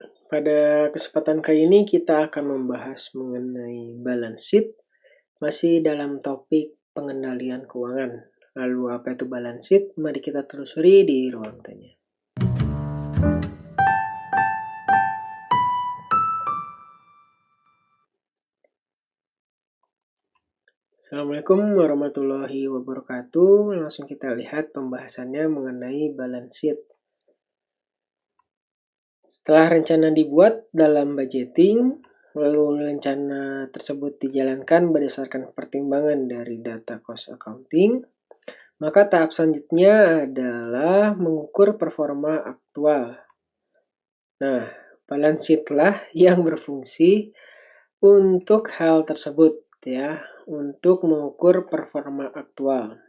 Pada kesempatan kali ini kita akan membahas mengenai balance sheet, masih dalam topik pengendalian keuangan. Lalu apa itu balance sheet? Mari kita telusuri di ruang tanya. Assalamualaikum warahmatullahi wabarakatuh. Langsung kita lihat pembahasannya mengenai balance sheet. Setelah rencana dibuat dalam budgeting, lalu rencana tersebut dijalankan berdasarkan pertimbangan dari data cost accounting, maka tahap selanjutnya adalah mengukur performa aktual. Nah, balance sheet lah yang berfungsi untuk hal tersebut ya, untuk mengukur performa aktual.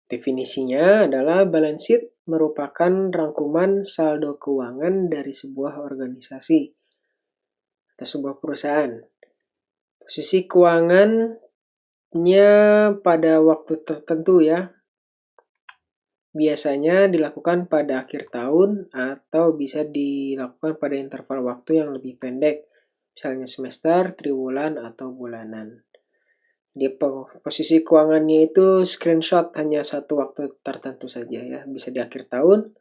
Definisinya adalah balance sheet merupakan rangkuman saldo keuangan dari sebuah organisasi atau sebuah perusahaan. Posisi keuangannya pada waktu tertentu ya, biasanya dilakukan pada akhir tahun atau bisa dilakukan pada interval waktu yang lebih pendek, misalnya semester, triwulan, atau bulanan. Di posisi keuangannya itu screenshot hanya satu waktu tertentu saja ya, bisa di akhir tahun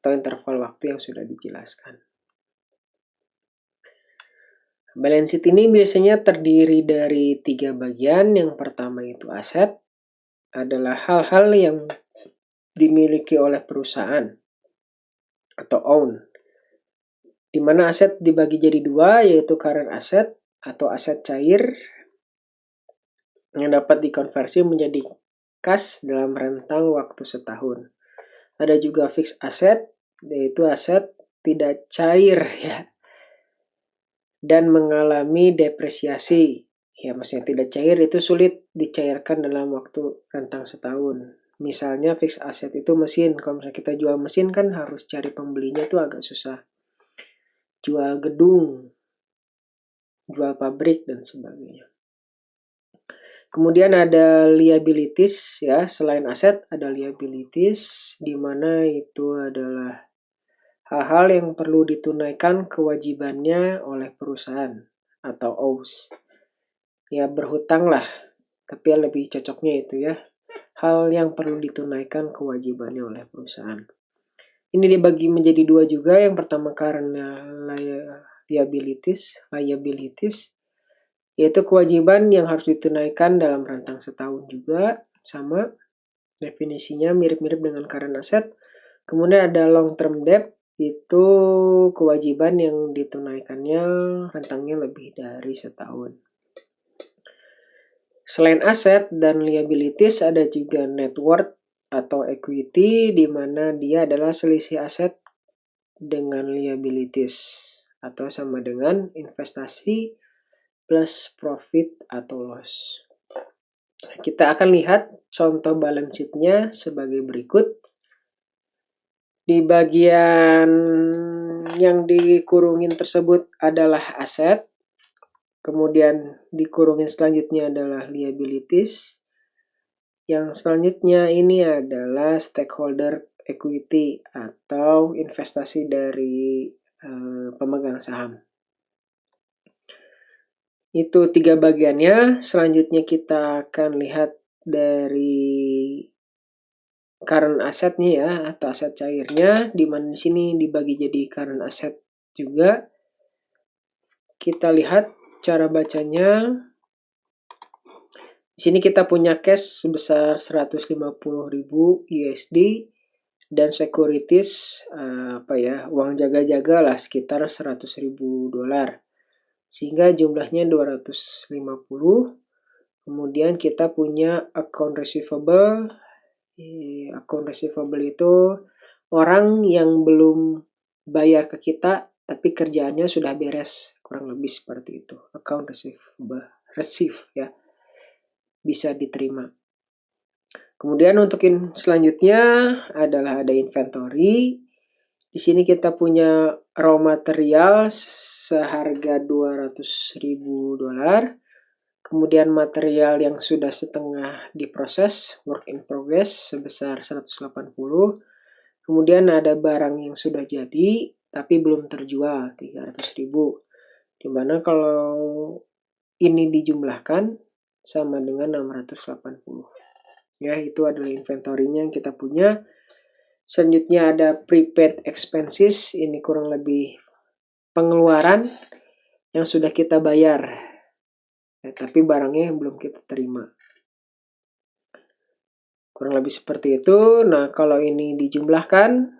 atau interval waktu yang sudah dijelaskan. Balance sheet ini biasanya terdiri dari 3 bagian. Yang pertama itu aset, adalah hal-hal yang dimiliki oleh perusahaan atau own, di mana aset dibagi jadi 2, yaitu current asset atau aset cair yang dapat dikonversi menjadi kas dalam rentang waktu setahun. Ada juga fixed asset, yaitu aset tidak cair ya, dan mengalami depresiasi. Ya, maksudnya tidak cair itu sulit dicairkan dalam waktu rentang setahun. Misalnya fixed asset itu mesin. Kalau misalnya kita jual mesin kan harus cari pembelinya itu agak susah. Jual gedung, jual pabrik, dan sebagainya. Kemudian ada liabilities ya, selain aset ada liabilities, di mana itu adalah hal-hal yang perlu ditunaikan kewajibannya oleh perusahaan atau OWS. Ya berhutang lah, tapi lebih cocoknya itu ya, hal yang perlu ditunaikan kewajibannya oleh perusahaan. Ini dibagi menjadi 2 juga. Yang pertama karena liabilities, yaitu kewajiban yang harus ditunaikan dalam rentang setahun juga, sama definisinya mirip-mirip dengan current asset. Kemudian ada long term debt, itu kewajiban yang ditunaikannya rentangnya lebih dari setahun. Selain aset dan liabilities, ada juga net worth atau equity, di mana dia adalah selisih aset dengan liabilities atau sama dengan investasi plus profit atau loss. Kita akan lihat contoh balance sheet-nya sebagai berikut. Di bagian yang dikurungin tersebut adalah aset. Kemudian dikurungin selanjutnya adalah liabilities. Yang selanjutnya ini adalah stakeholder equity atau investasi dari pemegang saham. Itu 3 bagiannya. Selanjutnya kita akan lihat dari current asset-nya ya, atau aset cairnya, di mana di sini dibagi jadi current asset juga. Kita lihat cara bacanya. Di sini kita punya cash sebesar 150.000 USD dan securities uang jaga-jaga lah sekitar 100.000 dolar. Sehingga jumlahnya 250. Kemudian kita punya account receivable. Account receivable itu orang yang belum bayar ke kita tapi kerjaannya sudah beres, kurang lebih seperti itu. Account receivable, ya, bisa diterima. Kemudian untuk selanjutnya adalah ada inventory. Di sini kita punya raw material seharga 200.000 dolar. Kemudian material yang sudah setengah diproses, work in progress, sebesar 180. Kemudian ada barang yang sudah jadi, tapi belum terjual 300.000. Dimana kalau ini dijumlahkan sama dengan 680. Ya, itu adalah inventory-nya yang kita punya. Selanjutnya ada prepaid expenses, ini kurang lebih pengeluaran yang sudah kita bayar, ya, tapi barangnya yang belum kita terima. Kurang lebih seperti itu. Nah, kalau ini dijumlahkan,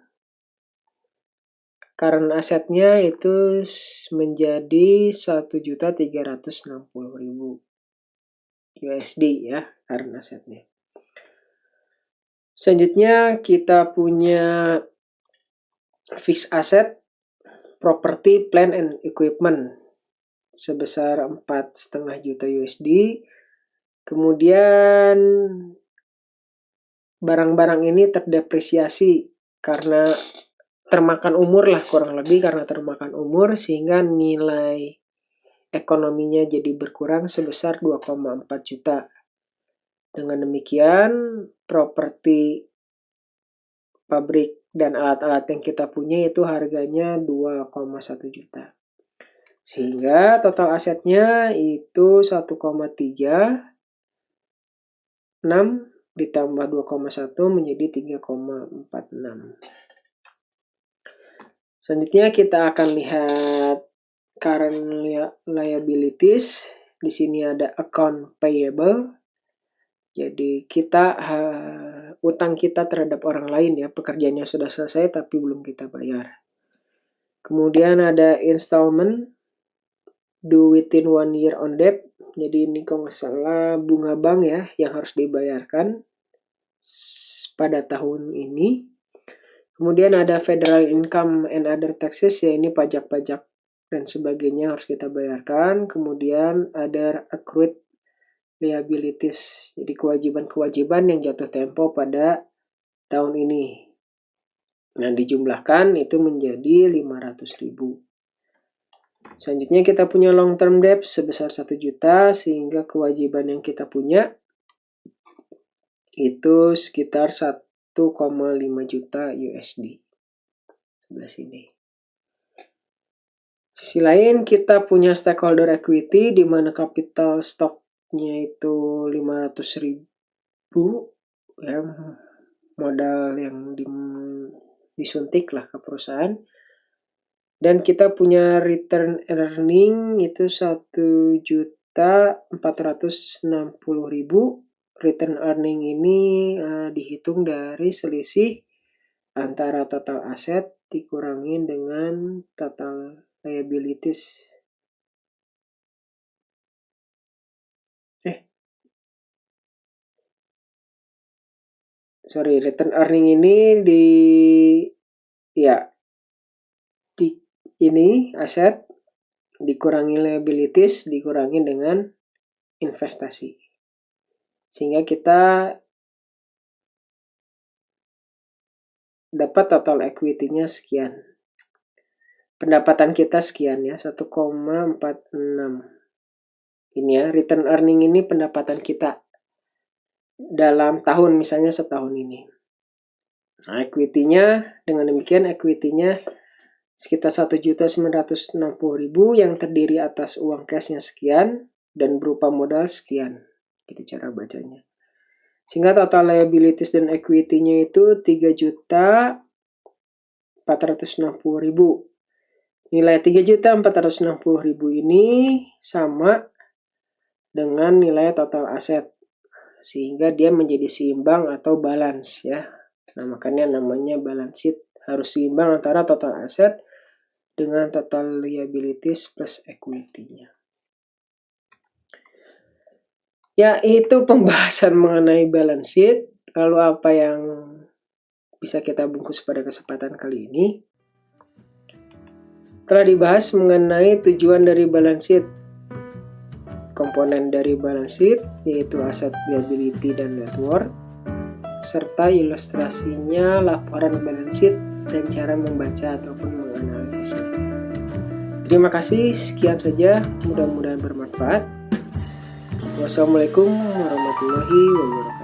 current asetnya itu menjadi 1.360.000 USD ya, current asetnya. Selanjutnya kita punya fixed asset, property, plant and equipment sebesar 4,5 juta USD. Kemudian barang-barang ini terdepresiasi karena termakan umur lah, kurang lebih karena termakan umur, sehingga nilai ekonominya jadi berkurang sebesar 2,4 juta. Dengan demikian, properti pabrik dan alat-alat yang kita punya itu harganya 2,1 juta. Sehingga total asetnya itu 1,36 ditambah 2,1 menjadi 3,46. Selanjutnya kita akan lihat current liabilities. Di sini ada account payable. Jadi utang kita terhadap orang lain ya, pekerjaannya sudah selesai tapi belum kita bayar. Kemudian ada installment, due within 1 year on debt. Jadi ini kalau nggak salah bunga bank ya yang harus dibayarkan pada tahun ini. Kemudian ada federal income and other taxes, ya ini pajak-pajak dan sebagainya harus kita bayarkan. Kemudian ada accrued liabilities, jadi kewajiban-kewajiban yang jatuh tempo pada tahun ini. Nah, dijumlahkan itu menjadi 500.000. Selanjutnya kita punya long term debt sebesar 1 juta, sehingga kewajiban yang kita punya itu sekitar 1,5 juta USD. Sebelah sini. Sisi lain kita punya stakeholder equity di mana capital stock-nya itu 500.000 ya, modal yang disuntik lah ke perusahaan. Dan kita punya return earning itu 1.460.000. Return earning ini dihitung dari selisih antara total aset dikurangin dengan total liabilities. Return earning ini ini aset dikurangi liabilities dikurangi dengan investasi. Sehingga kita dapat total equity-nya sekian. Pendapatan kita sekian ya, 1,46. Ini ya, return earning ini pendapatan kita dalam tahun, misalnya setahun ini. Nah, equity-nya dengan demikian equity-nya sekitar 1.960.000 yang terdiri atas uang cashnya sekian dan berupa modal sekian. Itu cara bacanya. Sehingga total liabilities dan equity-nya itu 3.460.000. Nilai 3.460.000 ini sama dengan nilai total aset. Sehingga dia menjadi seimbang atau balance ya. Nah, makanya namanya balance sheet. Harus seimbang antara total aset dengan total liabilities plus equity-nya. Ya, itu pembahasan mengenai balance sheet. Lalu apa yang bisa kita bungkus pada kesempatan kali ini? Telah dibahas mengenai tujuan dari balance sheet. Komponen dari balance sheet yaitu aset, liability, dan net worth, serta ilustrasinya laporan balance sheet dan cara membaca ataupun menganalisisnya. Terima kasih, sekian saja, mudah-mudahan bermanfaat. Wassalamualaikum warahmatullahi wabarakatuh.